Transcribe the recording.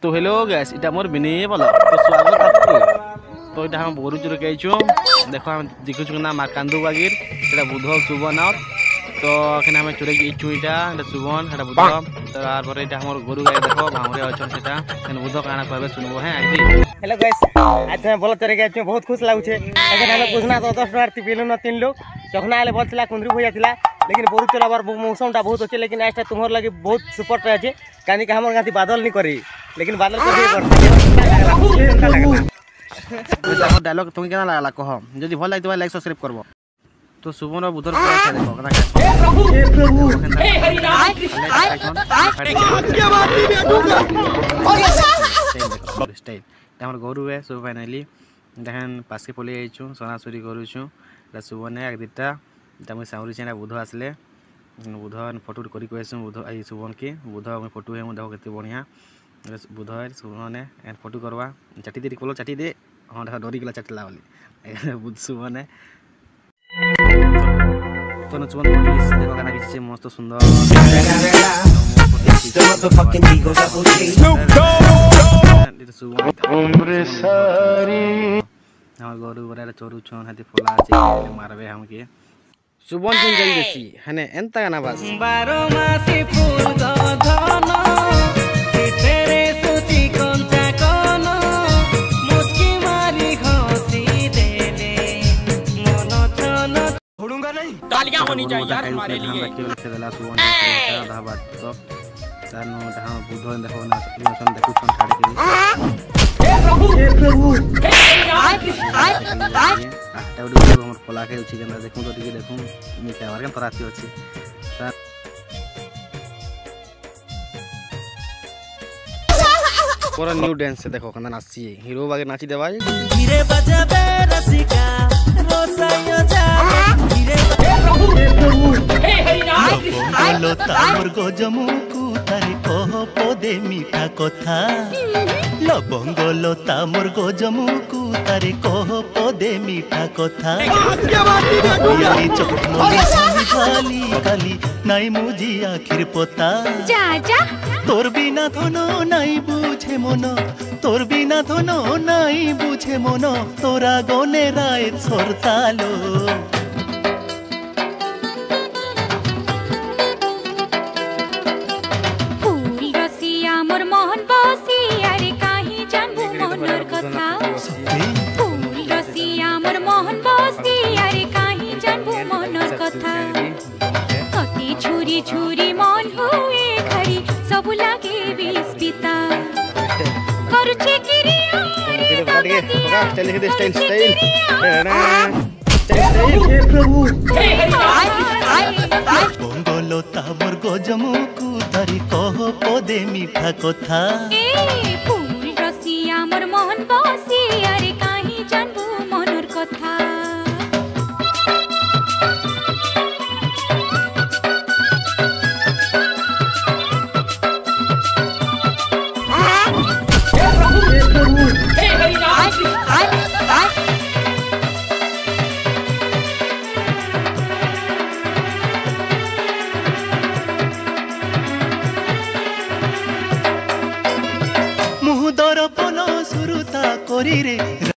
तो hello guys इटा मोर बिनी बोलो तो स्वागत आपको। तो इटा हम बोरू चुर के देखो हम दिखु ना मारकांदू बागिर इटा बुध सुबन तो एखने हम चुरे इचु इटा सुबन इटा बुध तार पर इटा हमर गोरु गाय देखो भावरे अछन सेटा एन बुध काना कहबे सुनबो हैं आदि। हेलो गाइस आज हम बोल चरे के बहुत खुश लागु छे। अगर हम कुछ ना तो 10 टका पिलु न 3 लोग जखना आले बोलथिला कुंद्री भइया थिला लेकिन बोरू चलाबार मौसमटा बहुत अच्छे लेकिन आज तुमर लगे बहुत सुपर है कानी का हमर गाती बादल नहीं करी लेकिन बादल कर डायलॉग तुम केना लागला कह जदी भल लागतो लाइक सब्सक्राइब करबो। तो सुबन और बुधर पर देखो कना हे प्रभु हे हरिनाम क्या बात है स्टाइल हमर गोरु है सो फाइनली देखन पासे पले आइछु सोनासुरी करूछु ला सुबन एक दिटा तमे साउरी चेना बुध आसले बुध फोटो करी कहसु बुध आई सुबन के बुध में फोटो है देखो केते बढ़िया बुध सुबन एन फोटो करवा चाटी दे बोलो चाटी दे हां देखो डरी गला चाटला वाली बुध सुबन तो न सुबन देखो गाना किछि मस्त सुंदर उम्र सारी हम गोरु बरा चोरू छन हाथी फला छै मारबे हम के सुबन दिन जल देसी हने एंता गाना बस 12 मासी फूल धन तेरे सुची कोंचा कोन मुस्की मारी हंसी देले मन छन छोड़ूंगा नहीं तालियां होनी चाहिए यार हमारे लिए खेला सुबन आधा बात तो तानो धा बुधो देखो ना इमोशन देखु छन छाड़ के हे प्रभु हमर फला के अछि केना देखु तो टिके देखु नीचे आवर के तराती अछि सर पूरा न्यू डांस से देखो कना नाची हीरो बागे नाची देबाई धीरे बजाबे रसिका रोसायो जा धीरे प्रभु हे हरिनाम लो तामर गजमु को तारे कह पदे मीठा कथा लबंग लो तामर गजमु को तारे कह पदे मीठा कथा खाली खाली नाई मुझी आखिर पता जा जा तोर बिना धनो नाई बुझे मन तोर बिना धनो नाई बुझे मन तोरा गने राय सरतालो फूल रसिया मोर मोहन बसी अरे काहे जानबो मनर कथा फूल रसिया मोर मोहन बसी अरे काहे जानबो मनर कथा कति छुरी छुरी मन हुए खरी सब लागे बिस्पिता करुछे किरिया स्टाइल स्टाइल हे प्रभु बंगलो तामर गजमु को तारी कह पदे मीठा कथा ए फूल रसिया मोर मोहन बसी अरे